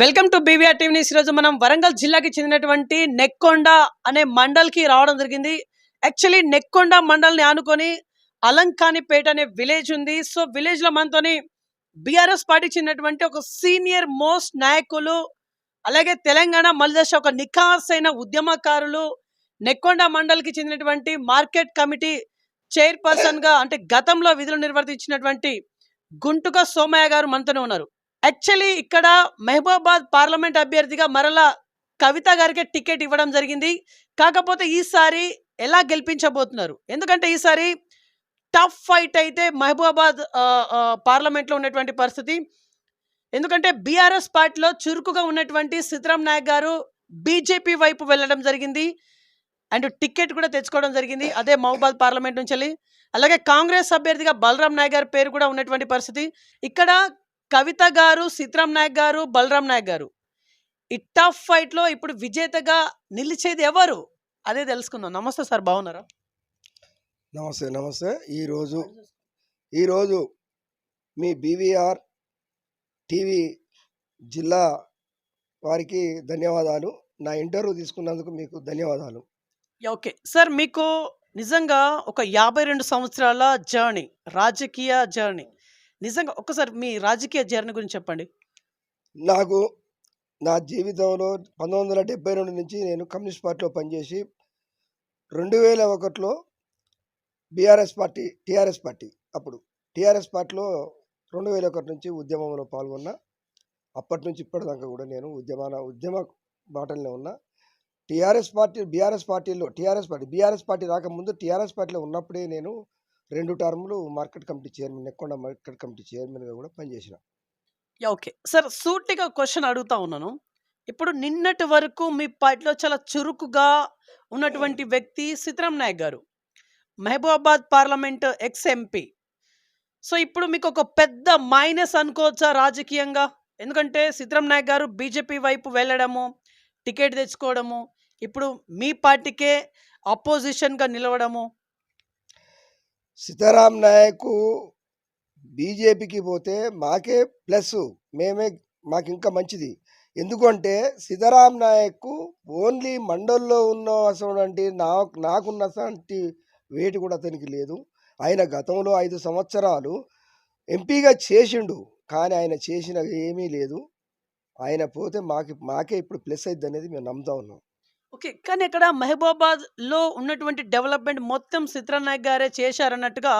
Welcome to BVR TV news. ఈరోజు మనం వరంగల్ జిల్లాకి చెందినటువంటి నెక్కొండ అనే మండల్కి రావడం జరిగింది. యాక్చువల్లీ నెక్కొండ మండల్ని ఆనుకొని అలంకానిపేట అనే విలేజ్ ఉంది. సో విలేజ్ లో మనతోని బీఆర్ఎస్ పార్టీ చెందినటువంటి ఒక సీనియర్ మోస్ట్ నాయకులు, అలాగే తెలంగాణ మలిదశ ఒక నిఖార్స్ అయిన ఉద్యమకారులు, నెక్కొండ మండల్కి చెందినటువంటి మార్కెట్ కమిటీ చైర్పర్సన్ గా అంటే గతంలో విధులు నిర్వర్తించినటువంటి గుంటుక సోమయ్య గారు మనతోనే ఉన్నారు. యాక్చువల్లీ ఇక్కడ మహబూబాబాద్ పార్లమెంట్ అభ్యర్థిగా మరలా కవిత గారికి టికెట్ ఇవ్వడం జరిగింది. కాకపోతే ఈసారి ఎలా గెలిపించబోతున్నారు, ఎందుకంటే ఈసారి టఫ్ ఫైట్ అయితే మహబూబాబాద్ పార్లమెంట్లో ఉన్నటువంటి పరిస్థితి. ఎందుకంటే బీఆర్ఎస్ పార్టీలో చురుకుగా ఉన్నటువంటి సిద్ధరాం నాయక్ గారు బీజేపీ వైపు వెళ్ళడం జరిగింది అండ్ టికెట్ కూడా తెచ్చుకోవడం జరిగింది అదే మహబూబాబాద్ పార్లమెంట్ నుంచి. అలాగే కాంగ్రెస్ అభ్యర్థిగా బలరాం నాయక్ గారి పేరు కూడా ఉన్నటువంటి పరిస్థితి. ఇక్కడ కవిత గారు, సిద్ధరాం నాయక్ గారు, బలరాం నాయక్ గారు ఈ టఫ్ ఫైట్ లో ఇప్పుడు విజేతగా నిలిచేది ఎవరు అదే తెలుసుకుందాం. నమస్తే సార్, బాగున్నారా? నమస్తే నమస్తే. ఈరోజు మీ బీవీఆర్ టీవీ జిల్లా వారికి ధన్యవాదాలు. నా ఇంటర్వ్యూ తీసుకున్నందుకు మీకు ధన్యవాదాలు. ఓకే సార్, మీకు నిజంగా ఒక 52 సంవత్సరాల జర్నీ, రాజకీయ జర్నీ, నిజంగా ఒక్కసారి మీ రాజకీయ జర్నీ గురించి చెప్పండి. నాకు నా జీవితంలో 1972 నుంచి నేను కమ్యూనిస్ట్ పార్టీలో పనిచేసి 2001లో టీఆర్ఎస్ పార్టీ అప్పుడు టీఆర్ఎస్ పార్టీలో 2001 నుంచి ఉద్యమంలో పాల్గొన్నా. అప్పటి నుంచి ఇప్పటిదాకా కూడా నేను ఉద్యమ బాటల్లో ఉన్నా. బీఆర్ఎస్ పార్టీ రాకముందు టీఆర్ఎస్ పార్టీలో ఉన్నప్పుడే నేను 2 టర్ములు market committee chairman, Nekkonda market committee చైర్మన్గా కూడా పనిచేసిన. ఓకే సార్, సూటిగా క్వశ్చన్ అడుగుతా ఉన్నాను. ఇప్పుడు నిన్నటి వరకు మీ పార్టీలో చాలా చురుకుగా ఉన్నటువంటి వ్యక్తి సిద్ధరాం నాయక్ గారు, Mahabubabad parliament ex MP. So ఇప్పుడు మీకు ఒక పెద్ద మైనస్ అనుకోవచ్చా రాజకీయంగా? ఎందుకంటే సిద్ధరాం నాయక్ గారు బీజేపీ వైపు వెళ్ళడము, టికెట్ తెచ్చుకోవడము, ఇప్పుడు మీ పార్టీకే అపోజిషన్గా నిలవడము. సీతారాం నాయక్ బీజేపీకి పోతే మాకే ప్లస్, మాకు ఇంకా మంచిది. ఎందుకంటే సీతారాం నాయక్ ఓన్లీ మండల్లో ఉన్న అసలు నాకున్న అసలు వేటి కూడా అతనికి లేదు. ఆయన గతంలో 5 సంవత్సరాలు ఎంపీగా చేసిండు, కానీ ఆయన చేసిన ఏమీ లేదు. ఆయన పోతే మాకే ఇప్పుడు ప్లస్ అయింది అనేది మేము నమ్ముతా ఉన్నాం. ఓకే, కానీ ఇక్కడ మహబూబాబాద్లో ఉన్నటువంటి డెవలప్మెంట్ మొత్తం సిద్ధరాం నాయక్ గారే చేశారన్నట్టుగా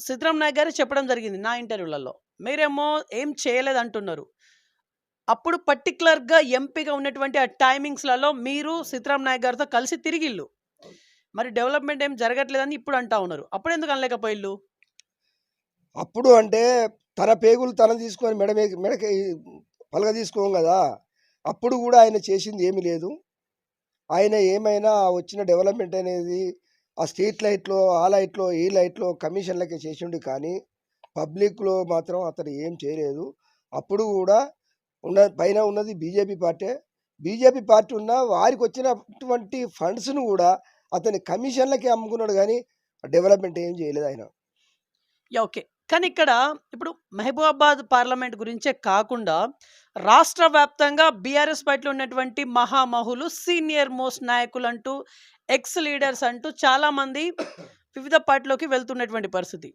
సిద్ధరాం నాయక్ గారే చెప్పడం జరిగింది నా ఇంటర్వ్యూలలో. మీరేమో ఏం చేయలేదు అంటున్నారు. అప్పుడు పర్టికులర్గా ఎంపీగా ఉన్నటువంటి ఆ టైమింగ్స్లలో మీరు సిద్ధరాం నాయక్ గారితో కలిసి తిరిగిళ్ళు, మరి డెవలప్మెంట్ ఏం జరగట్లేదని ఇప్పుడు అంటా ఉన్నారు. అప్పుడు ఎందుకు అనలేకపోయిల్లు? అప్పుడు అంటే తన పేగులు తన తీసుకొని మెడకి పలగ తీసుకోం కదా. అప్పుడు కూడా ఆయన చేసింది ఏమీ లేదు. ఆయన ఏమైనా వచ్చిన డెవలప్మెంట్ అనేది ఆ స్ట్రీట్ లైట్లో, ఆ లైట్లో, ఈ లైట్లో కమిషన్లకే చేసిండు, కానీ పబ్లిక్లో మాత్రం అతను ఏం చేయలేదు. అప్పుడు కూడా పైన ఉన్నది బీజేపీ పార్టీ ఉన్న వారికి వచ్చినటువంటి ఫండ్స్ను కూడా అతని కమిషన్లకే అమ్ముకున్నాడు, కానీ డెవలప్మెంట్ ఏం చేయలేదు ఆయన. ఓకే, కానీ ఇక్కడ ఇప్పుడు మహబూబాబాద్ పార్లమెంట్ గురించే కాకుండా రాష్ట్ర వ్యాప్తంగా బీఆర్ఎస్ పార్టీలో ఉన్నటువంటి మహామహులు, సీనియర్ మోస్ట్ నాయకులు అంటూ, ఎక్స్ లీడర్స్ అంటూ చాలామంది వివిధ పార్టీలోకి వెళ్తున్నటువంటి పరిస్థితి.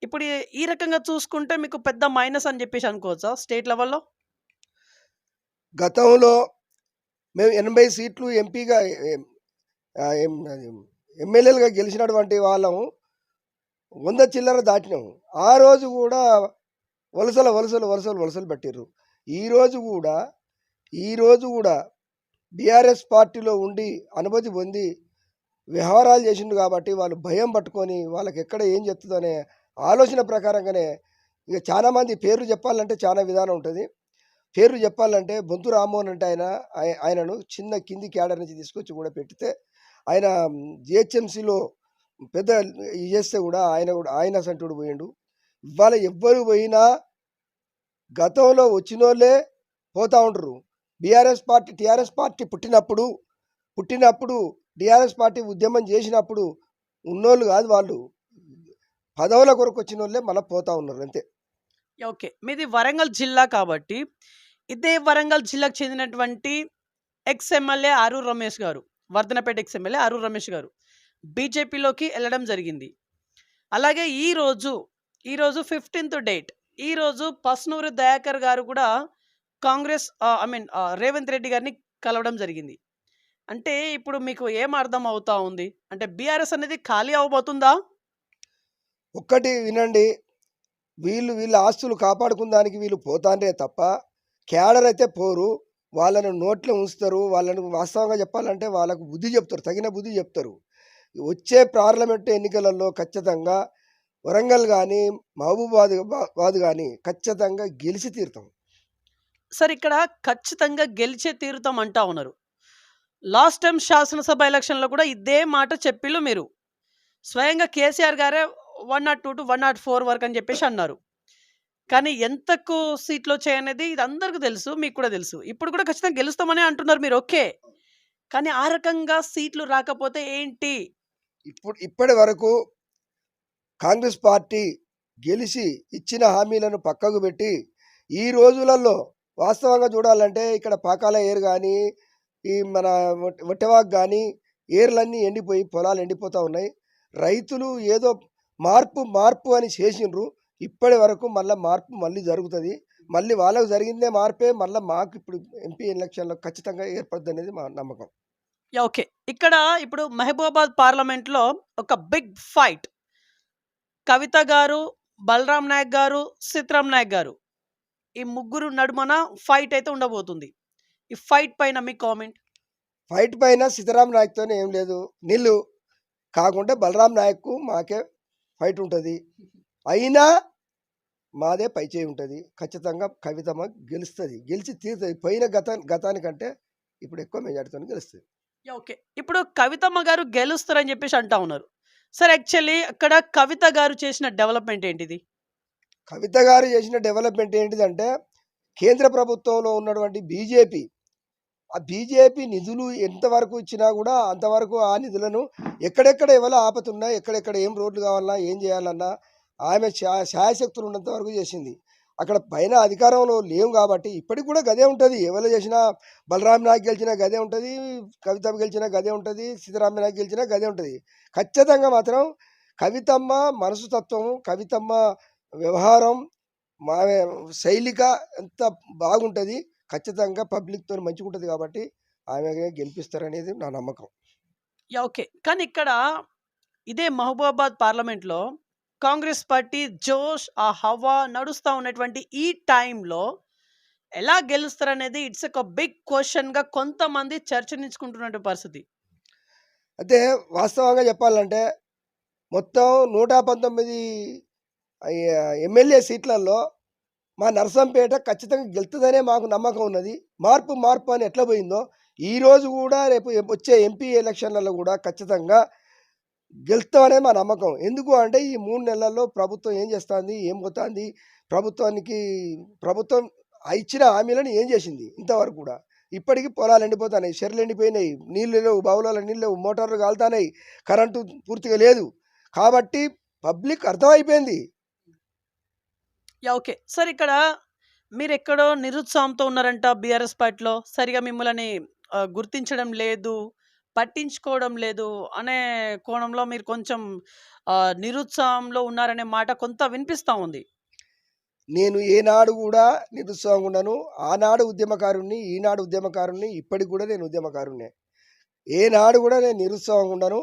ఇప్పుడు ఈ రకంగా చూసుకుంటే మీకు పెద్ద మైనస్ అని చెప్పేసి అనుకోవచ్చా స్టేట్ లెవెల్లో? గతంలో మేము 80 సీట్లు ఎంపీగా ఎమ్మెల్యేలుగా గెలిచినటువంటి వాళ్ళం 100 చిల్లర దాటినాము. ఆ రోజు కూడా వలసలు పెట్టిర్రు. ఈరోజు కూడా బీఆర్ఎస్ పార్టీలో ఉండి అనుమతి పొంది వ్యవహారాలు చేసిండు కాబట్టి వాళ్ళు భయం పట్టుకొని వాళ్ళకి ఎక్కడ ఏం చెప్తుందనే ఆలోచన ప్రకారంగానే ఇక చాలామంది పేర్లు చెప్పాలంటే చాలా విధానం ఉంటుంది. పేర్లు చెప్పాలంటే బొంతు రామ్మోహన్ అంటే ఆయనను చిన్న కింది క్యాడర్ నుంచి తీసుకొచ్చి కూడా పెడితే ఆయన జిహెచ్ఎంసీలో పెద్ద చేస్తే కూడా ఆయన సంటుడు పోయిండు. ఇవాళ ఎవ్వరు పోయినా గతంలో వచ్చినోళ్ళే పోతూ ఉంటారు. టీఆర్ఎస్ పార్టీ పుట్టినప్పుడు టీఆర్ఎస్ పార్టీ ఉద్యమం చేసినప్పుడు ఉన్నోళ్ళు కాదు, వాళ్ళు పదవుల కొరకు వచ్చిన వాళ్ళే మళ్ళీ పోతా ఉన్నారు అంతే. ఓకే, మీది వరంగల్ జిల్లా కాబట్టి ఇదే వరంగల్ జిల్లాకు చెందినటువంటి ఎక్స్ ఎమ్మెల్యే ఆరూరు రమేష్ గారు, వర్ధనపేట ఎక్స్ ఎమ్మెల్యే ఆరూరు రమేష్ గారు బీజేపీలోకి వెళ్ళడం జరిగింది. అలాగే ఈరోజు 15th డేట్, ఈరోజు పస్నూరి దయాకర్ గారు కూడా కాంగ్రెస్ రేవంత్ రెడ్డి గారిని కలవడం జరిగింది. అంటే ఇప్పుడు మీకు ఏం అర్థం అవుతా ఉంది? అంటే బీఆర్ఎస్ అనేది ఖాళీ అవ్వబోతుందా? ఒక్కటి వినండి, వీళ్ళ ఆస్తులు కాపాడుకుందానికి వీళ్ళు పోతాండ్రే తప్ప క్యాడర్ అయితే పోరు. వాళ్ళను నోట్లో ఉంచుతారు. వాళ్ళను వాస్తవంగా చెప్పాలంటే వాళ్ళకు బుద్ధి చెప్తారు, తగిన బుద్ధి చెప్తారు. వచ్చే పార్లమెంటు ఎన్నికలలో ఖచ్చితంగా వరంగల్ కానీ మహబూబాబాద్ కానీ ఖచ్చితంగా గెలిచి తీరుతాం. సార్, ఇక్కడ ఖచ్చితంగా గెలిచే తీరుతాం అంటా ఉన్నారు. లాస్ట్ టైం శాసనసభ ఎలక్షన్లో కూడా ఇదే మాట చెప్పిళ్ళు మీరు. స్వయంగా కేసీఆర్ గారే 102 to 104 వరకు అని చెప్పేసి అన్నారు. కానీ ఎంతకు సీట్లు వచ్చాయనేది ఇది అందరికీ తెలుసు, మీకు కూడా తెలుసు. ఇప్పుడు కూడా ఖచ్చితంగా గెలుస్తామని అంటున్నారు మీరు, ఓకే. కానీ ఆ రకంగా సీట్లు రాకపోతే ఏంటి? ఇప్పటి వరకు కాంగ్రెస్ పార్టీ గెలిచి ఇచ్చిన హామీలను పక్కకు పెట్టి ఈ రోజులలో వాస్తవంగా చూడాలంటే ఇక్కడ పాకాల ఏరు కానీ, ఈ మన ఒట్టెవాక్ కానీ ఏర్లన్నీ ఎండిపోయి పొలాలు ఎండిపోతూ ఉన్నాయి. రైతులు ఏదో మార్పు అని చేసిండ్రు. ఇప్పటి వరకు మార్పు మళ్ళీ జరుగుతుంది. మళ్ళీ వాళ్ళకు జరిగిందే మార్పే మళ్ళీ మాకు ఇప్పుడు ఎంపీ ఎలక్షన్లో ఖచ్చితంగా ఏర్పడుతుంది అనేది మా నమ్మకం. ఓకే. ఇక్కడ ఇప్పుడు మహబూబాబాద్ పార్లమెంట్లో ఒక బిగ్ ఫైట్, కవిత గారు, బలరాం నాయక్ గారు, సీతారాం నాయక్ గారు, ఈ ముగ్గురు నడుమన ఫైట్ అయితే ఉండబోతుంది. ఈ ఫైట్ పైన మీ కామెంట్? ఫైట్ పైన సీతారాం నాయక్తోనే ఏం లేదు, నీళ్ళు కాకుండా బలరాం నాయక్కు మాకే ఫైట్ ఉంటుంది. అయినా మాదే పైచేయి ఉంటుంది. ఖచ్చితంగా కవితమ్మ గెలుస్తుంది, గెలిచి తీరుతుంది. పోయిన గతానికంటే ఇప్పుడు ఎక్కువ మెజార్టీతో గెలుస్తుంది. ఓకే. ఇప్పుడు కవితమ్మ గారు గెలుస్తారని చెప్పేసి అంటా ఉన్నారు. సార్, యాక్చువల్లీ అక్కడ కవిత గారు చేసిన డెవలప్మెంట్ ఏంటిది? కవిత గారు చేసిన డెవలప్మెంట్ ఏంటిదంటే కేంద్ర ప్రభుత్వంలో ఉన్నటువంటి ఆ బీజేపీ నిధులు ఎంతవరకు ఇచ్చినా కూడా అంతవరకు ఆ నిధులను ఎక్కడెక్కడ ఎవరో ఆపతున్నా, ఎక్కడెక్కడ ఏం రోడ్లు కావాలన్నా, ఏం చేయాలన్నా ఆమె శాయశక్తులు ఉన్నంత వరకు చేసింది. అక్కడ పైన అధికారంలో లేవు కాబట్టి ఇప్పటికి కూడా గదే ఉంటుంది. ఎవరు చేసినా, బలరాం నాయక్ గెలిచినా గదే ఉంటుంది, కవిత గెలిచినా గదే ఉంటుంది, సీతారాం నాయక్ గెలిచినా గదే ఉంటుంది. ఖచ్చితంగా మాత్రం కవితమ్మ మనసుతత్వం, కవితమ్మ వ్యవహారం, మా శైలిక ఎంత బాగుంటుంది. ఖచ్చితంగా పబ్లిక్తో మంచిగా ఉంటుంది కాబట్టి ఆమె గెలిపిస్తారనేది నా నమ్మకం. ఓకే. కానీ ఇక్కడ ఇదే మహబూబాబాద్ పార్లమెంట్లో కాంగ్రెస్ పార్టీ జోష్, ఆ హవా నడుస్తూ ఉన్నటువంటి ఈ టైంలో ఎలా గెలుస్తారనేది ఇట్స్ ఒక బిగ్ క్వశ్చన్గా కొంతమంది చర్చనించుకుంటున్న పరిస్థితి. అయితే వాస్తవంగా చెప్పాలంటే మొత్తం 119 ఎమ్మెల్యే సీట్లలో మా నర్సంపేట ఖచ్చితంగా గెలుతుందనే మాకు నమ్మకం ఉన్నది. మార్పు అని ఎట్లా పోయిందో ఈరోజు కూడా రేపు వచ్చే ఎంపీ ఎలక్షన్లలో కూడా ఖచ్చితంగా గెలుస్తామనే మా నమ్మకం. ఎందుకు అంటే ఈ 3 నెలల్లో ప్రభుత్వం ఏం చేస్తుంది, ఏం పోతుంది, ప్రభుత్వం ఇచ్చిన హామీలను ఏం చేసింది ఇంతవరకు కూడా. ఇప్పటికీ పొలాలు ఎండిపోతున్నాయి, చెర్లు ఎండిపోయినాయి, నీళ్ళు లేవు, బావులలో నీళ్ళు లేవు, మోటార్లు కాలుతున్నాయి, కరెంటు పూర్తిగా లేదు. కాబట్టి పబ్లిక్ అర్థమైపోయింది. ఓకే. సార్, ఇక్కడ మీరు ఎక్కడో నిరుత్సాహంతో ఉన్నారంట బీఆర్ఎస్ పార్టీలో, సరిగా మిమ్మల్ని గుర్తించడం లేదు, పట్టించుకోవడం లేదు అనే కోణంలో మీరు కొంచెం నిరుత్సాహంలో ఉన్నారనే మాట కొంత వినిపిస్తూ ఉంది. నేను ఏనాడు కూడా నిరుత్సాహంగా ఉండను. ఆనాడు ఉద్యమకారుణ్ణి, ఈనాడు ఉద్యమకారుణ్ణి, ఇప్పటికి కూడా నేను ఉద్యమకారుణ్ణే. ఏనాడు కూడా నేను నిరుత్సాహంగా ఉండను.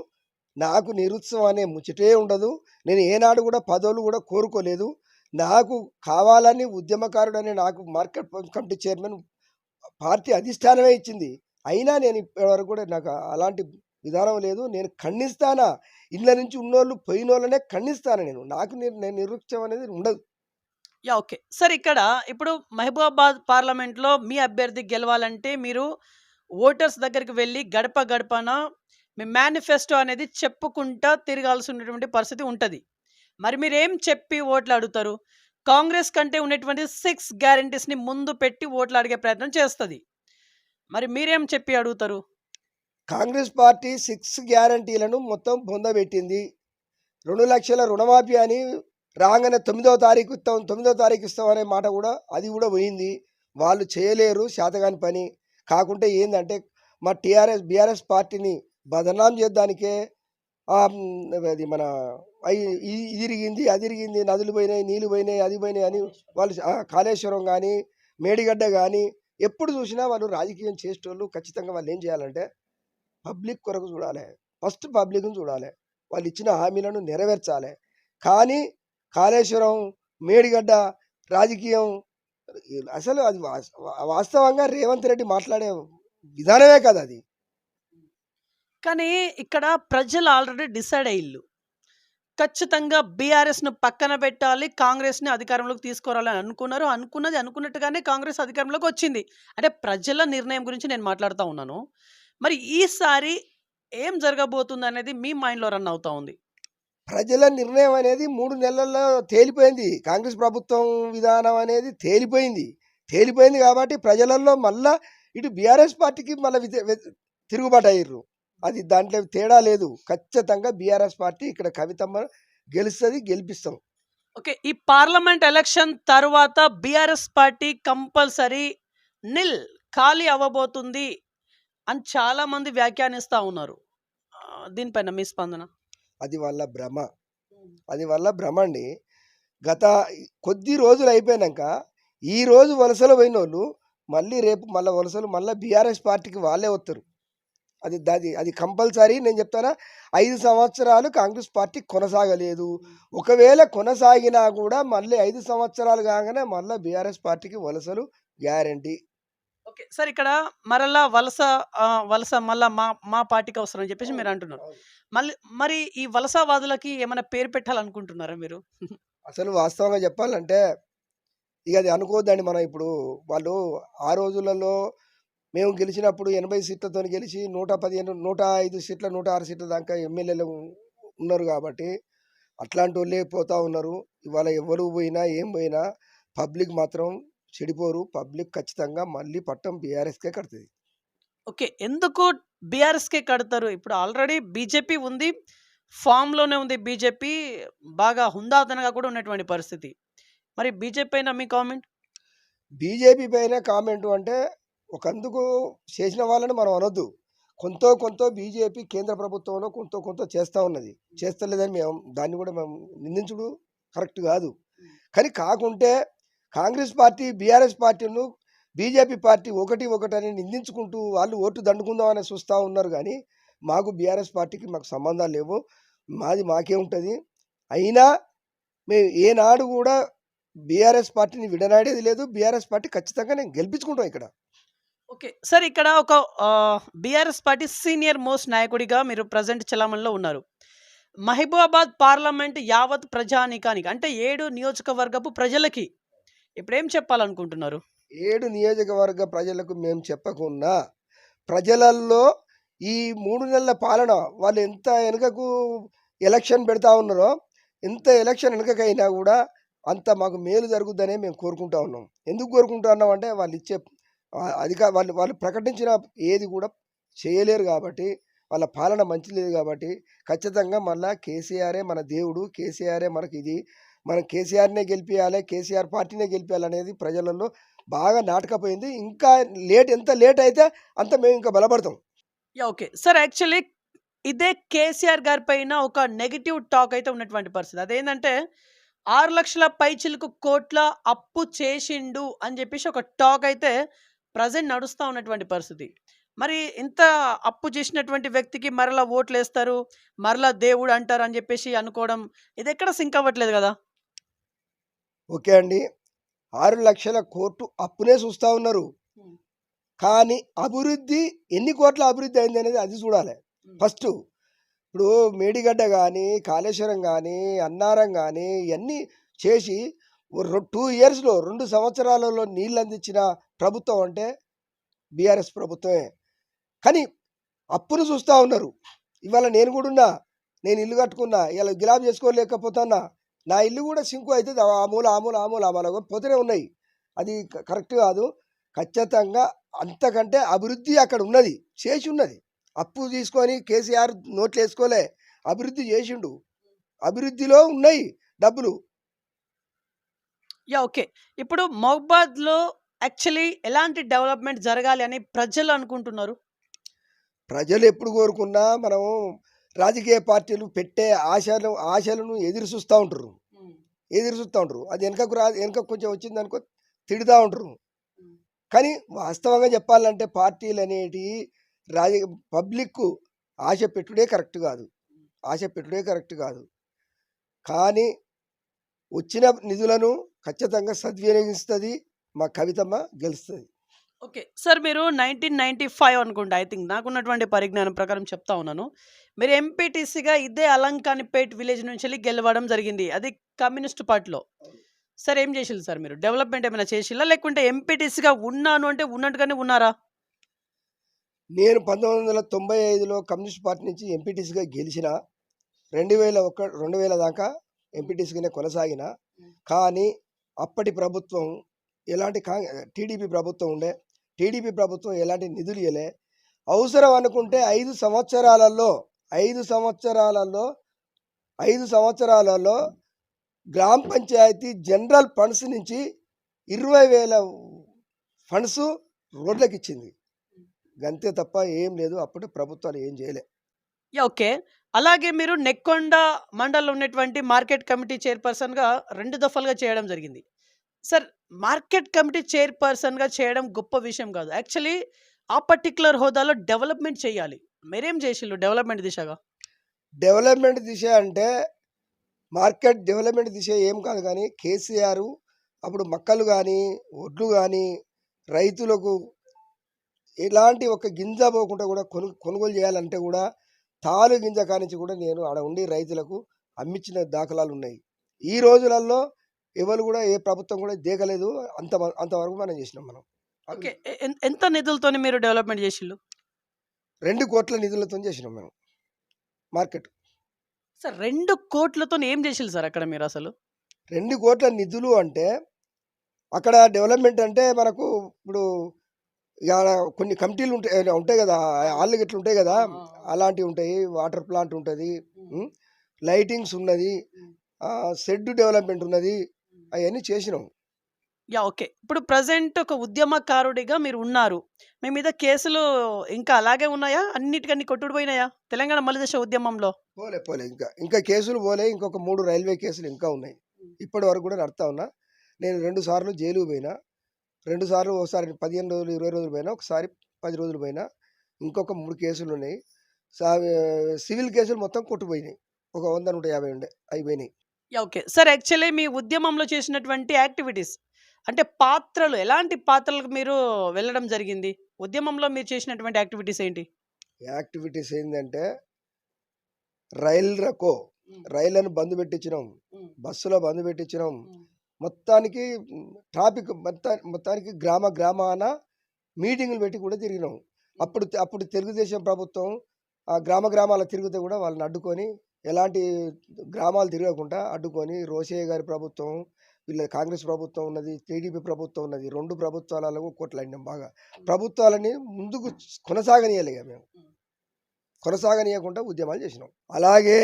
నాకు నిరుత్సాహం అనే ముచ్చటే ఉండదు. నేను ఏనాడు కూడా పదవులు కూడా కోరుకోలేదు. నాకు కావాలని ఉద్యమకారుడని నాకు మార్కెట్ కమిటీ చైర్మన్ పార్టీ అధిష్టానమే ఇచ్చింది. అయినా నేను ఇప్పటివరకు కూడా నాకు అలాంటి విధానం లేదు. నేను ఖండిస్తానా, ఇళ్ళ నుంచి ఉన్నోళ్ళు పోయినోళ్ళనే ఖండిస్తాను. నేను నిరుత్సాహం అనేది ఉండదు. ఓకే. సార్, ఇక్కడ ఇప్పుడు మహబూబాబాద్ పార్లమెంట్లో మీ అభ్యర్థి గెలవాలంటే మీరు ఓటర్స్ దగ్గరికి వెళ్ళి గడప గడపన మీ మేనిఫెస్టో అనేది చెప్పుకుంటా తిరగాల్సినటువంటి పరిస్థితి ఉంటుంది. మరి మీరేం చెప్పి ఓట్లు అడుగుతారు? కాంగ్రెస్ కంటే ఉన్నటువంటి 6 గ్యారంటీస్ని ముందు పెట్టి ఓట్లు అడిగే ప్రయత్నం చేస్తుంది. మరి మీరేం చెప్పి అడుగుతారు? కాంగ్రెస్ పార్టీ 6 గ్యారంటీలను మొత్తం పొందబెట్టింది. 2 లక్షల రుణమాఫీ అని రాగానే 9వ తారీఖు ఇస్తాం, 9వ తారీఖు ఇస్తాం అనే మాట కూడా అది కూడా పోయింది. వాళ్ళు చేయలేరు చేతగాని పని. కాకుంటే ఏందంటే మా బీఆర్ఎస్ పార్టీని బదనాం చేద్దానికే అది మన ఇది ఇరిగింది, అది ఇరిగింది, నదులు పోయినాయి, నీళ్ళు పోయినాయి, అది పోయినాయి అని వాళ్ళు కాళేశ్వరం గానీ, మేడిగడ్డ గానీ ఎప్పుడు చూసినా వాళ్ళు రాజకీయం చేసేటోళ్ళు ఖచ్చితంగా వాళ్ళేం చేయాలంటే పబ్లిక్ కొరకు చూడాలి. ఫస్ట్ పబ్లిక్‌ని చూడాలి. వాళ్ళు ఇచ్చిన హామీలను నెరవేర్చాలి. కానీ కాళేశ్వరం, మేడిగడ్డ రాజకీయం అసలు అది వాస్తవంగా రేవంత్ రెడ్డి మాట్లాడే విధానమే కాదది. కానీ ఇక్కడ ప్రజలు ఆల్రెడీ డిసైడ్ అయ్యిల్లు. ఖచ్చితంగా బీఆర్ఎస్‌ను పక్కన పెట్టాలి. కాంగ్రెస్‌ని అధికారంలోకి తీసుకురావాలని అనుకున్నారు. అనుకున్నది అనుకున్నట్టుగానే కాంగ్రెస్ అధికారంలోకి వచ్చింది. అంటే ప్రజల నిర్ణయం గురించి నేను మాట్లాడుతా ఉన్నాను. మరి ఈసారి ఏం జరగబోతుందనేది మీ మైండ్‌లో రన్ అవుతా ఉంది. ప్రజల నిర్ణయం అనేది 3 నెలల్లో తేలిపోయింది. కాంగ్రెస్ ప్రభుత్వం విధానం అనేది తేలిపోయింది. తేలిపోయింది కాబట్టి ప్రజలల్లో మళ్ళా ఇటు బీఆర్ఎస్ పార్టీకి మళ్ళా తిరుగుబాటయ్యిర్రు. అది దాంట్లో తేడా లేదు. ఖచ్చితంగా బీఆర్ఎస్ పార్టీ ఇక్కడ కవితమ్మ గెలుస్తది, గెలిపిస్తాం. ఓకే. ఈ పార్లమెంట్ ఎలక్షన్ తర్వాత బీఆర్ఎస్ పార్టీ కంపల్సరీ నిల్ ఖాళీ అవ్వబోతుంది అని చాలామంది వ్యాఖ్యానిస్తా ఉన్నారు. దీనిపైన మీ స్పందన? అది వాళ్ళ భ్రమ. అది వాళ్ళ భ్రమ అండి. గత కొద్ది రోజులు అయిపోయినాక ఈరోజు వలసలు పోయినోళ్ళు మళ్ళీ రేపు మళ్ళా వలసలు మళ్ళీ బీఆర్ఎస్ పార్టీకి వాళ్ళే వస్తారు. అది కంపల్సరీ. నేను చెప్తానా 5 సంవత్సరాలు కాంగ్రెస్ పార్టీ కొనసాగలేదు. ఒకవేళ కొనసాగినా కూడా మళ్ళీ 5 సంవత్సరాలు కాగానే మళ్ళీ బీఆర్ఎస్ పార్టీకి వలసలు గ్యారంటీ. ఓకే. సార్ ఇక్కడ మరలా వలస మళ్ళా మా పార్టీకి అవసరం అని చెప్పేసి మీరు అంటున్నారు. మరి ఈ వలసవాదులకి ఏమైనా పేరు పెట్టాలనుకుంటున్నారా మీరు? అసలు వాస్తవంగా చెప్పాలంటే ఇక అది అనుకోవద్దండి. మనం ఇప్పుడు వాళ్ళు ఆ రోజులలో మేము గెలిచినప్పుడు 80 సీట్లతో గెలిచి 115, 105 సీట్ల, 106 సీట్ల దాకా ఎమ్మెల్యేలు ఉన్నారు కాబట్టి అట్లాంటి వాళ్ళే పోతా ఉన్నారు. ఇవాళ ఎవరు పోయినా ఏం పోయినా పబ్లిక్ మాత్రం చెడిపోరు. పబ్లిక్ ఖచ్చితంగా మళ్ళీ పట్టం బీఆర్ఎస్కే కడుతుంది. ఓకే. ఎందుకు బీఆర్ఎస్కే కడతారు? ఇప్పుడు ఆల్రెడీ బీజేపీ ఉంది. ఫామ్‌లోనే ఉంది బీజేపీ. బాగా హుందాతనంగా కూడా ఉన్నటువంటి పరిస్థితి. మరి బీజేపీ పైన మీ కామెంట్? బీజేపీ పైన కామెంటు అంటే ఒకందుకు చేసిన వాళ్ళని మనం అనొద్దు. కొంత బీజేపీ కేంద్ర ప్రభుత్వంలో కొంత చేస్తూ ఉన్నది. చేస్తలేదని దాన్ని కూడా మేము నిందించుడు కరెక్ట్ కాదు. కానీ కాకుంటే కాంగ్రెస్ పార్టీ బీఆర్ఎస్ పార్టీను బీజేపీ పార్టీ ఒకటని నిందించుకుంటూ వాళ్ళు ఓటు దండుకుందామని చూస్తూ ఉన్నారు. కానీ మాకు బీఆర్ఎస్ పార్టీకి మాకు సంబంధాలు లేవు. మాది మాకే ఉంటుంది. అయినా మేము ఏనాడు కూడా బీఆర్ఎస్ పార్టీని విడనాడేది లేదు. బీఆర్ఎస్ పార్టీ ఖచ్చితంగా నేను గెలిపించుకుంటాం ఇక్కడ. ఓకే. సార్ ఇక్కడ ఒక బీఆర్ఎస్ పార్టీ సీనియర్ మోస్ట్ నాయకుడిగా మీరు ప్రెజెంట్ చలామణిలో ఉన్నారు. మహబూబాబాద్ పార్లమెంట్ యావత్ ప్రజానీకానికి అంటే 7 నియోజకవర్గపు ప్రజలకి ఇప్పుడేం చెప్పాలనుకుంటున్నారు? 7 నియోజకవర్గ ప్రజలకు మేము చెప్పకున్నా ప్రజలల్లో ఈ 3 నెలల పాలన వాళ్ళు ఎంత వెనుకకు ఎలక్షన్ పెడతా ఉన్నారో, ఎంత ఎలక్షన్ వెనుకకైనా కూడా అంత మాకు మేలు జరుగుద్దనే మేము కోరుకుంటా ఉన్నాం. ఎందుకు కోరుకుంటా ఉన్నాం అంటే వాళ్ళు ఇచ్చే వాళ్ళు ప్రకటించిన ఏది కూడా చేయలేరు కాబట్టి, వాళ్ళ పాలన మంచి లేదు కాబట్టి ఖచ్చితంగా మళ్ళా కేసీఆరే మన దేవుడు, కేసీఆరే మనకి ఇది, మనం కేసీఆర్నే గెలిపియాలి, కేసీఆర్ పార్టీనే గెలిపించాలనేది ప్రజలలో బాగా నాటకపోయింది. ఇంకా ఎంత లేట్ అయితే అంత మేము ఇంకా బలపడతాం. ఓకే. సార్ యాక్చువల్లీ ఇదే కేసీఆర్ గారి పైన ఒక నెగటివ్ టాక్ అయితే ఉన్నటువంటి పరిస్థితి. అదేంటంటే 6 లక్షల పైచిలకు కోట్ల అప్పు చేసిండు అని చెప్పేసి ఒక టాక్ అయితే ప్రజెంట్ నడుస్తూ ఉన్నటువంటి పరిస్థితి. మరి ఇంత అప్పు చేసినటువంటి వ్యక్తికి మరలా ఓట్లేస్తారు, మరలా దేవుడు అంటారు అని చెప్పేసి అనుకోవడం ఇది ఎక్కడ సింక్ అవ్వట్లేదు కదా? ఓకే అండి. 6 లక్షల కోట్లు అప్పునే చూస్తూ ఉన్నారు. కానీ అభివృద్ధి ఎన్ని కోట్ల అభివృద్ధి అయింది అనేది అది చూడాలి ఫస్ట్. ఇప్పుడు మేడిగడ్డ కానీ, కాళేశ్వరం కానీ, అన్నారం కానీ ఇవన్నీ చేసి 2 ఇయర్స్లో 2 సంవత్సరాలలో నీళ్ళు అందించిన ప్రభుత్వం అంటే బీఆర్ఎస్ ప్రభుత్వమే. కానీ అప్పును చూస్తూ ఉన్నారు. ఇవాళ నేను కూడా ఉన్నా, నేను ఇల్లు కట్టుకున్నా, ఇలా గిలాబ్ చేసుకోలేకపోతున్నా. నా ఇల్లు కూడా సింకు అవుతుంది. ఆ మూల పోతూనే ఉన్నాయి. అది కరెక్ట్ కాదు. ఖచ్చితంగా అంతకంటే అభివృద్ధి అక్కడ ఉన్నది, చేసి ఉన్నది. అప్పు తీసుకొని కేసీఆర్ నోట్లు వేసుకోలే, అభివృద్ధి చేసిండు. అభివృద్ధిలో ఉన్నాయి డబ్బులు. ఓకే. ఇప్పుడు మహబూబాబాద్‌లో యాక్చువల్లీ ఎలాంటి డెవలప్‌మెంట్ జరగాలి అని ప్రజలు అనుకుంటున్నారు? ప్రజలు ఎప్పుడు కోరుకున్నా మనం రాజకీయ పార్టీలు పెట్టే ఆశలను ఎదురు చూస్తా ఉంటారు. ఎదురు చూస్తా ఉంటారు. అది వెనకకు కొంచెం వచ్చిందనుకో తిడతా ఉంటారు. కానీ వాస్తవంగా చెప్పాలంటే పార్టీలనేటియి రాజ పబ్లిక్కు ఆశ పెట్టుడే కరెక్ట్ కాదు. ఆశ పెట్టుడే కరెక్ట్ కాదు. కానీ వచ్చిన నిధులను ఖచ్చితంగా సద్వినియోగిస్తది. మా కవితమ్మ గెలుస్తది. ఓకే. సార్ మీరు 1995 అనుకుంటా ఐ థింక్ నాకున్నటువంటి పరిజ్ఞానం ప్రకారం చెప్తా ఉన్నాను. మీరు ఎంపీటీసీగా ఇదే అలంకానిపేట్ విలేజ్ నుంచెల్లి గెలవడం జరిగింది. అది కమ్యూనిస్ట్ పార్టీలో. సార్ ఏం చేసిల్లు సార్ మీరు? డెవలప్‌మెంట్ ఏమైనా చేసిల్లా? లేకుంటే ఎంపీటీసీగా ఉన్నాను అంటే ఉన్నట్టుగానే ఉన్నారా? నేను 1995లో కమ్యూనిస్ట్ పార్టీ నుంచి ఎంపీటీసీగా గెలిచిన. 2000 దాకా ఎంపీటీసీగానే కొనసాగిన. కానీ అప్పటి ప్రభుత్వం ఎలాంటి టీడీపీ ప్రభుత్వం ఉండే. టీడీపీ ప్రభుత్వం ఎలాంటి నిధులు ఇయ్యలే. అవసరం అనుకుంటే 5 సంవత్సరాలలో 5 సంవత్సరాలలో 5 సంవత్సరాలలో గ్రామ పంచాయతీ జనరల్ ఫండ్స్ నుంచి 20,000 ఫండ్స్ రోడ్లకిచ్చింది. గంతే తప్ప ఏం లేదు. అప్పటి ప్రభుత్వాలు ఏం చేయలే. యాహ్! ఓకే. అలాగే మీరు నెక్కొండ మండలంలో ఉన్నటువంటి మార్కెట్ కమిటీ చైర్పర్సన్‌గా 2 దఫాలుగా చేయడం జరిగింది. సార్ మార్కెట్ కమిటీ చైర్పర్సన్‌గా చేయడం గొప్ప విషయం కాదు. యాక్చువల్లీ ఆ పర్టిక్యులర్ హోదాలో డెవలప్‌మెంట్ చేయాలి. మీరేం చేసిల్లు డెవలప్‌మెంట్ దిశగా? డెవలప్మెంట్ దిశ అంటే మార్కెట్ డెవలప్మెంట్ దిశ ఏం కాదు కానీ కేసీఆర్ అప్పుడు మక్కలు కానీ ఒడ్లు కానీ రైతులకు ఎలాంటి ఒక గింజ పోకుండా కూడా కొనుగోలు చేయాలంటే కూడా తాలు గింజ కానించి కూడా నేను ఆడ ఉండి రైతులకు అమ్మించిన దాఖలాలు ఉన్నాయి. ఈ రోజులలో ఎవరు కూడా ఏ ప్రభుత్వం కూడా దేకలేదు. అంతవరకు మనం చేసినాం మనం. ఓకే. ఎంత నిధులతోని మీరు డెవలప్‌మెంట్ చేసిల్లు? 2 కోట్ల నిధులతో చేసినాం మేము మార్కెట్. సార్ 2,00,00,000తోని ఏం చేసిల్లు సార్ అక్కడ మీరసలు? 2 కోట్ల నిధులు అంటే అక్కడ డెవలప్మెంట్ అంటే మనకు ఇప్పుడు ఆడ కొన్ని కమిటీలు ఉంటాయి కదా, హాళ్ళు గిట్ల ఉంటాయి కదా, అలాంటివి ఉంటాయి. వాటర్ ప్లాంట్ ఉంటుంది, లైటింగ్స్ ఉన్నది, షెడ్ డెవలప్మెంట్ ఉన్నది, అవన్నీ చేసినాం. యాహ్! ఓకే. ఇప్పుడు ప్రెజెంట్ ఒక ఉద్యమకారుడిగా మీరు ఉన్నారు. మీ మీద కేసులు ఇంకా అలాగే ఉన్నాయా? అన్నిటికన్నీ కొట్టుడు పోయినాయా? తెలంగాణ మలిదశ ఉద్యమంలో? పోలే ఇంకా కేసులు పోలే. ఇంకొక 3 రైల్వే కేసులు ఇంకా ఉన్నాయి. ఇప్పటి వరకు కూడా నడుస్తా ఉన్నా. నేను 2 సార్లు జైలుకు పోయినా. 2 సార్లు, ఒకసారి 15 రోజులు 20 రోజులు పోయినా, ఒకసారి 10 రోజులు పోయినా. ఇంకొక 3 కేసులు ఉన్నాయి. సివిల్ కేసులు మొత్తం కొట్టుపోయినాయి. ఒక 100, 150 ఉండే, అవి పోయినాయి. యాహ్! ఓకే. సార్ యాక్చువల్లీ మీ ఉద్యమంలో చేసినటువంటి యాక్టివిటీస్ అంటే పాత్రలు ఎలాంటి పాత్రలకు మీరు వెళ్ళడం జరిగింది? ఉద్యమంలో మీరు చేసినటువంటి యాక్టివిటీస్ ఏంటి? యాక్టివిటీస్ ఏంటంటే రైళ్లను బంద్ పెట్టించినాం, బస్సులో బంద్ పెట్టించినాం. మొత్తానికి ట్రాఫిక్ మొత్తానికి గ్రామాన మీటింగులు పెట్టి కూడా తిరిగినాం. అప్పుడు తెలుగుదేశం ప్రభుత్వం గ్రామాల తిరిగితే కూడా వాళ్ళని అడ్డుకొని, ఎలాంటి గ్రామాలు తిరగకుండా అడ్డుకొని, రోషయ్య గారి ప్రభుత్వం, వీళ్ళ కాంగ్రెస్ ప్రభుత్వం ఉన్నది, టీడీపీ ప్రభుత్వం ఉన్నది, 2 ప్రభుత్వాలలో కొట్లాడినాం బాగా. ప్రభుత్వాలని ముందుకు కొనసాగనీయలేక మేము కొనసాగనీయకుండా ఉద్యమాలు చేసినాం. అలాగే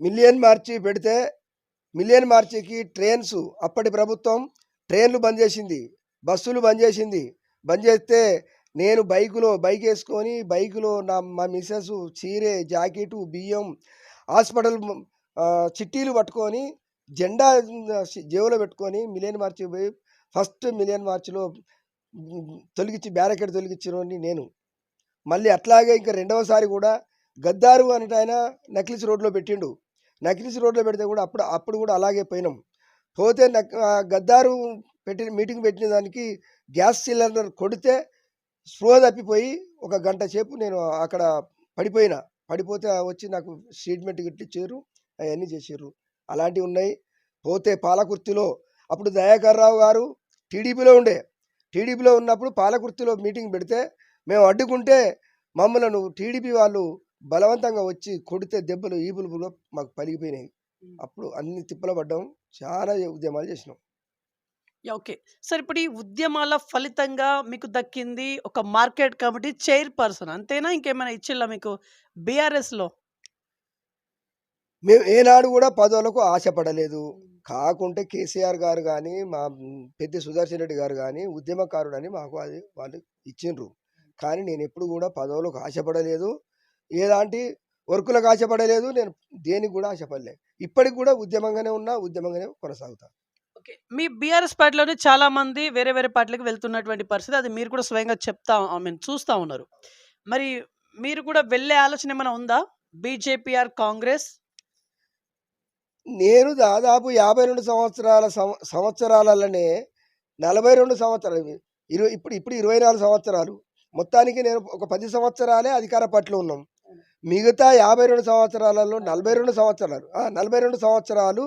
మిలియన్ మార్చి పెడితే, మిలియన్ మార్చికి అప్పటి ప్రభుత్వం ట్రైన్లు బంద్ చేసింది, బస్సులు బంద్ చేసింది. బంద్ చేస్తే నేను బైక్ వేసుకొని బైకులో మా మిస్సెస్ చీరే, జాకెటు, బియ్యం, హాస్పిటల్ చిట్టీలు పట్టుకొని, జెండా జేబులో పెట్టుకొని మిలియన్ మార్చి పోయి ఫస్ట్ మిలియన్ మార్చిలో బ్యారికేడ్ తొలగించినోడిని నేను. మళ్ళీ అట్లాగే ఇంకా 2వసారి కూడా గద్దారు అనేట ఆయన నక్లిస్ రోడ్లో పెట్టిండు. నక్లిస్ రోడ్లో పెడితే కూడా అప్పుడు కూడా అలాగే పోయినాం. పోతే గద్దారు మీటింగ్ పెట్టిన దానికి గ్యాస్ సిలిండర్ కొడితే స్పృహ తప్పిపోయి ఒక గంట సేపు నేను అక్కడ పడిపోతే వచ్చి నాకు ట్రీట్మెంట్ గిట్ల ఇచ్చారు, అవన్నీ చేసారు. అలాంటివి ఉన్నాయి. పోతే పాలకుర్తిలో అప్పుడు దయాకర్ రావు గారు టీడీపీలో ఉన్నప్పుడు పాలకుర్తిలో మీటింగ్ పెడితే మేము అడ్డుకుంటే మమ్మలను టీడీపీ వాళ్ళు బలవంతంగా వచ్చి కొడితే దెబ్బలు ఈపులు మాకు పలిగిపోయినాయి. అప్పుడు అన్ని తిప్పలు పడ్డాం, చాలా ఉద్యమాలు చేసినాం. యాహ్! ఓకే. సార్ ఇప్పుడు ఈ ఉద్యమాల ఫలితంగా మీకు దక్కింది ఒక మార్కెట్ కమిటీ చైర్పర్సన్ అంతేనా? ఇంకేమైనా ఇచ్చిల్లా మీకు బీఆర్ఎస్‌లో? మేము ఏనాడు కూడా పదవులకు ఆశపడలేదు. కాకుంటే కేసీఆర్ గారు గానీ, మా పెద్ది సుదర్శన్ రెడ్డి గారు గానీ, ఉద్యమకారుడని మాకు అది వాళ్ళు ఇచ్చిండ్రు. కానీ నేనెప్పుడు గూడా పదవులకు ఆశపడలేదు. ఎలాంటి వర్కులకు ఆశపడలేదు. నేను దేనికి గూడా ఆశపడలే. ఇప్పటికి గూడా ఉద్యమంగానే ఉన్నా, ఉద్యమంగానే కొనసాగుతా. ఓకే. మీ బీఆర్ఎస్ పార్టీలోనే చాలా మంది వేరే వేరే పార్టీలకు వెళ్తున్నటువంటి పరిస్థితి. అది మీరు కూడా స్వయంగా చూస్తా ఉన్నారు. మరి మీరు కూడా వెళ్ళే ఆలోచన ఏమైనా ఉందా? BJP or Congress? నేను దాదాపు 52 సంవత్సరాలనే 42 సంవత్సరాలు ఇప్పుడు 24 సంవత్సరాలు. మొత్తానికి నేను ఒక 10 సంవత్సరాలే అధికార పార్టీలో ఉన్నాం. మిగతా 52 సంవత్సరాలలో 42 సంవత్సరాలు 42 సంవత్సరాలు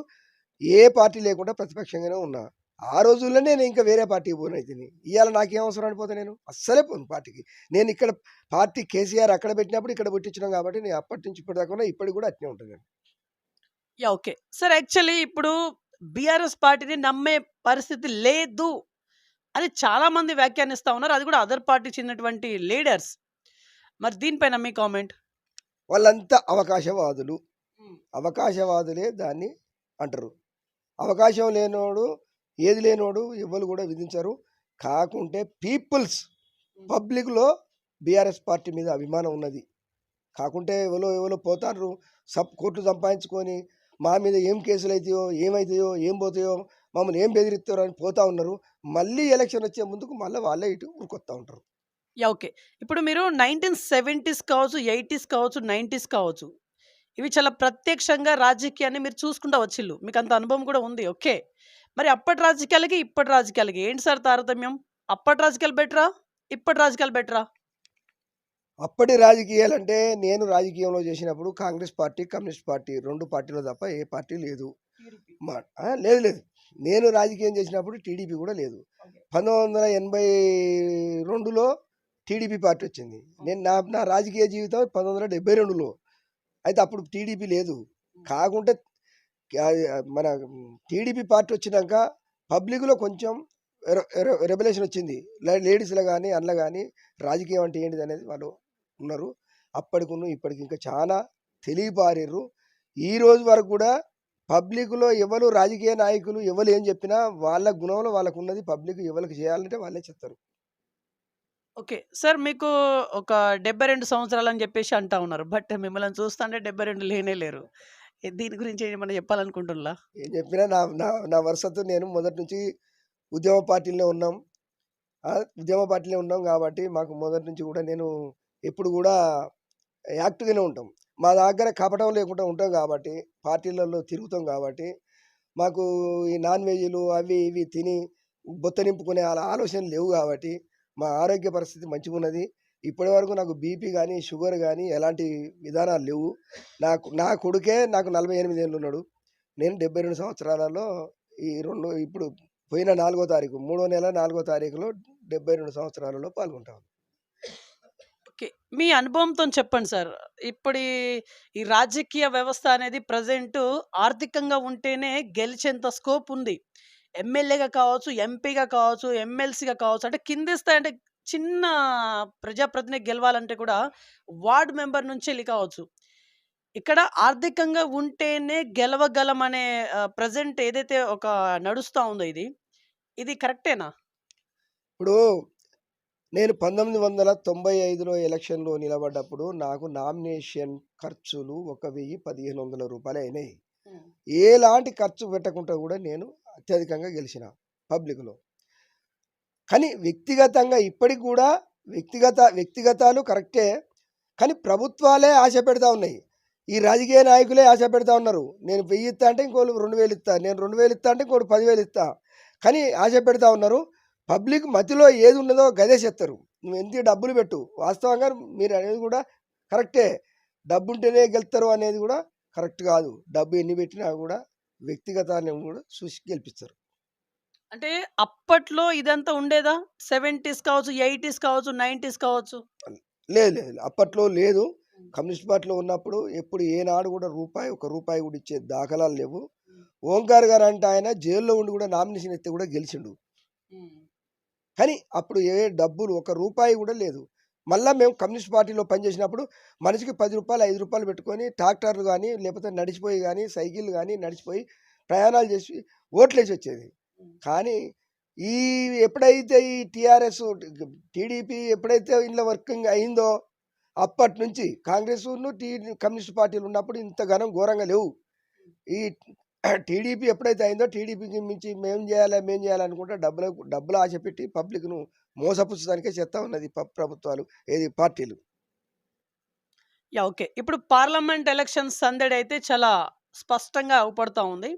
ఏ పార్టీ లేకుండా ప్రతిపక్షంగానే ఉన్నా. ఆ రోజుల్లోనే నేను ఇంకా వేరే పార్టీకి పోనైతిని. ఇవాళ నాకేం అవసరం అనిపోతా నేను? అస్సలే పోను పార్టీకి. నేను ఇక్కడ పార్టీ కేసీఆర్ అక్కడ పెట్టినప్పుడు ఇక్కడ పెట్టించినాం కాబట్టి నేను అప్పటి నుంచి ఇప్పటిదాకా ఉన్నా. ఇప్పటికి కూడా అట్నే ఉంటాను నేను. యాహ్! ఓకే. సార్ యాక్చువల్లీ ఇప్పుడు బీఆర్ఎస్ పార్టీని నమ్మే పరిస్థితి లేదు అని చాలా మంది వ్యాఖ్యానిస్తా ఉన్నారు. అది కూడా అదర్ పార్టీకి చెందినటువంటి లీడర్స్. మరి దీనిపైన మీ కామెంట్? వాళ్ళంతా అవకాశవాదులు. అవకాశవాదులే దాన్ని అంటారు. అవకాశం లేనోడు, ఏది లేనోడు ఎవ్వరు కూడా విధించరు. కాకుంటే పబ్లిక్‌లో బీఆర్ఎస్ పార్టీ మీద అభిమానం ఉన్నది. కాకుంటే ఎవలో పోతాండ్రు. కోట్లు సంపాదించుకొని మా మీద ఏం కేసులైతాయో, ఏమైతాయో, ఏం పోతాయో, మమ్మల్ని ఏం బెదిరిస్తారో అని పోతా ఉన్నారు. మళ్ళీ ఎలక్షన్ వచ్చే ముందుకు మళ్ళీ వాళ్ళే ఇటు ఉరుకొత్తా ఉంటారు. యాహ్! ఓకే. ఇప్పుడు మీరు 1970స్ కావచ్చు, 80స్ కావచ్చు, 90స్ కావచ్చు. ఇవి చాలా ప్రత్యక్షంగా రాజకీయాన్ని మీరు చూసుకుంటా వచ్చిల్లు. మీకంత అనుభవం కూడా ఉంది. ఓకే. మరి అప్పటి రాజకీయాలకి, ఇప్పటి రాజకీయాలకి ఏంటి సార్ తారతమ్యం? అప్పటి రాజకీయాలు బెటరా? ఇప్పటి రాజకీయాలు బెటరా? అప్పటి రాజకీయాలంటే నేను రాజకీయంలో చేసినప్పుడు కాంగ్రెస్ పార్టీ, కమ్యూనిస్ట్ పార్టీ 2 పార్టీలు తప్ప ఏ పార్టీ లేదు. లేదు. నేను రాజకీయం చేసినప్పుడు టీడీపీ కూడా లేదు. 1982లో టీడీపీ పార్టీ వచ్చింది. నేను నా రాజకీయ జీవితం 1972లో. అయితే అప్పుడు టీడీపీ లేదు. కాకుంటే మన టీడీపీ పార్టీ వచ్చినాక పబ్లిక్‌లో కొంచెం రెబల్యూషన్ వచ్చింది. లేడీస్‌లో కానీ, అందులో కానీ రాజకీయం అంటే ఏంటిది అనేది వాళ్ళు ఉన్నారు. అప్పటికును ఇప్పటికి ఇంకా చాలా తెలియపారిర్రు. ఈ రోజు వరకు కూడా పబ్లిక్‌లో ఎవరు రాజకీయ నాయకులు ఎవరు ఏం చెప్పినా వాళ్ళ గుణంలో వాళ్ళకున్నది. పబ్లిక్ ఎవరికి చేయాలంటే వాళ్ళే చెప్తారు. ఓకే. సార్ మీకు ఒక 72 సంవత్సరాలని జెప్పేసి అంటా ఉన్నారు. బట్ మిమ్మల్ని చూస్తుంటే 72 లేనే లేరు. దీని గురించి ఏమన్నా చెప్పాలనుకుంటుల్లా? ఏం చెప్పినా నా నా నా వరుసతో నేను మొదటి నుంచి ఉద్యమ పార్టీలోనే ఉన్నాం. ఉద్యమ పార్టీలో ఉన్నాం కాబట్టి మాకు మొదటి నుంచి కూడా నేను ఎప్పుడు కూడా యాక్టివ్‌గానే ఉంటాం. మా దగ్గర కపటం లేకుండా ఉంటాం కాబట్టి, పార్టీలలో తిరుగుతాం కాబట్టి, మాకు ఈ నాన్ వెజ్‌లు అవి ఇవి తిని బొత్త నింపుకునే ఆలోచనలు లేవు కాబట్టి, మా ఆరోగ్య పరిస్థితి మంచిగున్నది. ఇప్పటివరకు నాకు బీపీ గానీ, షుగర్ గానీ ఎలాంటి విధానాలు లేవు. నా కొడుకే నాకు 48 ఏళ్ళున్నాడు. నేను 72 సంవత్సరాలలో ఇప్పుడు పోయిన 4వ తారీఖు, మూడో నెల 4వ తారీఖులో 72 సంవత్సరాలలో పాల్గొంటాను. ఓకే. మీ అనుభవంతోని చెప్పండి సార్. ఇప్పుడీ ఈ రాజకీయ వ్యవస్థ అనేది ప్రెజెంటు ఆర్థికంగా ఉంటేనే గెలిచేంత స్కోప్ ఉంది. ఎమ్మెల్యేగా కావచ్చు, ఎంపీగా కావచ్చు, ఎమ్మెల్సీగా కావచ్చు. అంటే కింది స్థాయి అంటే చిన్న ప్రజాప్రతినిధి గెలవాలంటే కూడా వార్డ్ మెంబర్ నుంచెళ్ళి కావచ్చు. ఇక్కడ ఆర్థికంగా ఉంటేనే గెలవగలమనే ప్రెజెంట్ ఏదైతే ఒక నడుస్తా ఉందో ఇది కరెక్టేనా? ఇప్పుడు నేను 1995లో ఎలక్షన్‌లో నిలబడ్డప్పుడు నాకు నామినేషన్ ఖర్చులు 1,000, 1,500 అయినాయి. హ్మ్. ఎలాంటి ఖర్చు పెట్టకుండా కూడా నేను అత్యధికంగా గెలిచిన పబ్లిక్‌లో. కానీ వ్యక్తిగతంగా ఇప్పటికి కూడా వ్యక్తిగతాలు కరెక్టే. కానీ ప్రభుత్వాలే ఆశ పెడతా ఉన్నాయి. ఈ రాజకీయ నాయకులే ఆశ పెడతా ఉన్నారు. నేను 1000 ఇత్తా అంటే ఇంకోళ్ళు 2000 ఇత్తా. నేను 2000 ఇత్తా అంటే ఇంకోడు 10,000 ఇత్తా. కానీ ఆశ పెడతా ఉన్నారు. పబ్లిక్ మతిలో ఏది ఉన్నదో గదే చెప్తారు. నువ్వు ఎంత డబ్బులు పెట్టు. వాస్తవంగా మీరు అనేది కూడా కరెక్టే. డబ్బుంటేనే గెలుస్తారు అనేది కూడా కరెక్ట్ కాదు. డబ్బు ఎన్ని పెట్టినా కూడా వ్యక్తిగతాన్ని కూడా చూసి గెలిపిస్తారు. అంటే అప్పట్లో ఇదంతా ఉండేదా? 70స్ కావచ్చు, 80స్ కావచ్చు, 90స్ కావచ్చు. లేదు. అప్పట్లో లేదు. కమ్యూనిస్ట్ పార్టీలో ఉన్నప్పుడు ఎప్పుడు ఏనాడు కూడా ఒక్క రూపాయి కూడా ఇచ్చే దాఖలాలు లేవు. ఓంకార్ గారు అంటే ఆయన జైల్లో ఉండి కూడా నామినేషన్ ఎత్తే కూడా గెలిచిండు. కానీ అప్పుడు ఏ డబ్బులు ఒక్క రూపాయి కూడా లేదు. మళ్ళా మేము కమ్యూనిస్ట్ పార్టీలో పనిచేసినప్పుడు మనిషికి రూ. 10, రూ. 5 పెట్టుకొని ట్రాక్టర్లు గానీ, లేకపోతే నడిచిపోయి గానీ, సైకిల్ గానీ నడిచిపోయి ప్రయాణాలు చేసి ఓట్లేసి వచ్చేది. కానీ ఈ ఎప్పుడైతే ఈ టీఆర్ఎస్ టీడీపీ ఎప్పుడైతే ఇందులో వర్కింగ్ అయిందో అప్పటి నుంచి కాంగ్రెస్ను కమ్యూనిస్ట్ పార్టీలు ఉన్నప్పుడు ఇంత ఘోరంగా లేవు. ఈ టీడీపీ ఎప్పుడైతే అయిందో టీడీపీకి మించి మేం చేయాలి అనుకుంటే డబ్బులు ఆశ పెట్టి పబ్లిక్ను మోసపుచ్చడానికే చేస్తా ఉన్నది ప్రభుత్వాలు, ఏది పార్టీలు. యాహ్! ఓకే. ఇప్పుడు పార్లమెంట్ ఎలక్షన్స్ సందడి అయితే చాలా స్పష్టంగా అవుపడతా ఉంది.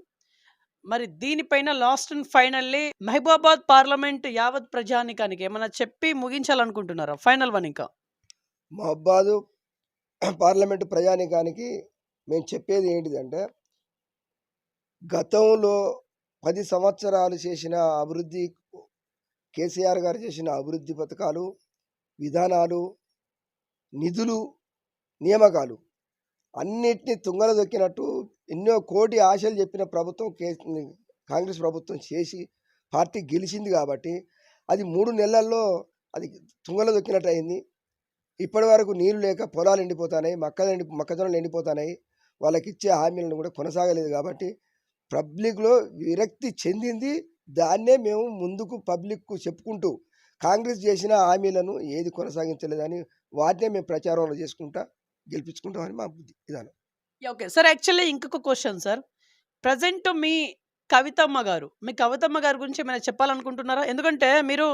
మరి దీనిపైన last and finally Mahabubabad parliament యావత్ ప్రజానీకానికి ఏమన్నా చెప్పి ముగించాలనుకుంటున్నారా? ఫైనల్ వన్ ఇంకా. మహబాదు పార్లమెంటు ప్రజానీకానికి మేము చెప్పేది ఏంటిదంటే, గతంలో 10 సంవత్సరాలు చేసిన అభివృద్ధి, కేసీఆర్ గారు చేసిన అభివృద్ధి పథకాలు, విధానాలు, నిధులు, నియామకాలు అన్నిటిని తుంగలో దొక్కినట్టు ఎన్నో కోటి ఆశలు చెప్పిన ప్రభుత్వం కాంగ్రెస్ ప్రభుత్వం చేసి పార్టీ గెలిచింది కాబట్టి అది 3 నెలల్లో అది తుంగలో దొక్కినట్టు అయింది. ఇప్పటి వరకు నీళ్లు లేక పొలాలు ఎండిపోతున్నాయి, మొక్కజొన్నలు ఎండిపోతున్నాయి. వాళ్ళకి ఇచ్చే హామీలను కూడా కొనసాగలేదు కాబట్టి పబ్లిక్లో విరక్తి చెందింది. దాన్నే మేము ముందుకు పబ్లిక్కు చెప్పుకుంటూ కాంగ్రెస్ చేసిన హామీలను ఏది కొనసాగించలేదని వాటినే మేము ప్రచారంలో చేసుకుంటా గెలిపించుకుంటామని మా విధానం. యాహ్! ఓకే. సార్ యాక్చువల్లీ ఇంకొక క్వెషన్ సార్. ప్రెజెంట్ మీ కవితమ్మ గారి గురించి ఏమైనా చెప్పాలనుకుంటున్నారా? ఎందుకంటే మీరు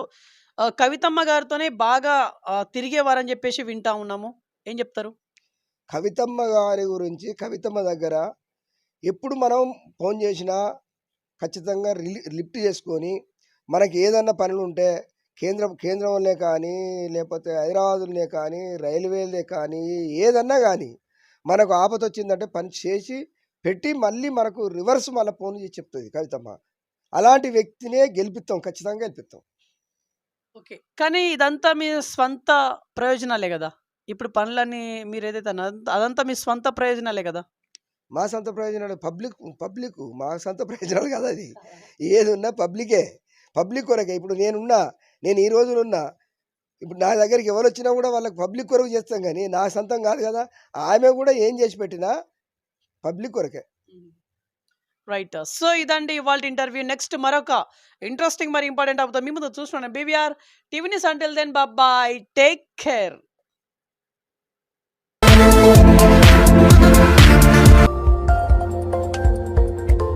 కవితమ్మ గారితోనే బాగా తిరిగేవారని చెప్పేసి వింటా ఉన్నాము. ఏం చెప్తారు? కవితమ్మ గారి గురించి, కవితమ్మ దగ్గర ఎప్పుడు మనం ఫోన్ చేసినా ఖచ్చితంగా లిఫ్ట్ చేసుకొని మనకి ఏదన్నా పనులుంటే కేంద్రంలోనే కానీ, లేకపోతే హైదరాబాద్‌లోనే కానీ, రైల్వేలే కానీ, ఏదన్నా కానీ మనకు ఆపదొచ్చిందంటే పని చేసి పెట్టి మళ్ళీ మనకు రివర్స్ మళ్ళీ ఫోన్ చేసి చెప్తుంది కవితమ్మ. అలాంటి వ్యక్తినే గెలిపిస్తాం, ఖచ్చితంగా గెలిపిస్తాం. ఓకే. కానీ ఇదంతా మీ స్వంత ప్రయోజనాలే గదా! ఇప్పుడు పనులన్నీ మీరేదైతే అదంతా మీ స్వంత ప్రయోజనాలే గదా! మా సొంత ప్రయోజనాలు పబ్లిక్ మా సొంత ప్రయోజనాలు కాదు అది. ఏదున్నా పబ్లికే. పబ్లిక్ కొరకే. ఇప్పుడు నేను ఈ రోజులున్నా. ఇప్పుడు నా దగ్గరికి ఎవరొచ్చినా కూడా వాళ్ళకి పబ్లిక్ కొరకు చేస్తాం గానీ, నా సొంతం కాదు కదా! ఆమె కూడా ఏం చేసి పెట్టినా పబ్లిక్ కొరకే. రైట్. సో ఇదండి ఇవాల్టి ఇంటర్వ్యూ. నెక్స్ట్ మరొక ఇంట్రెస్టింగ్ మరి ఇంపార్టెంట్ అవుతుంది మీ ముందు చూస్తున్నాను. BVR TV news. Until then bye. Take care.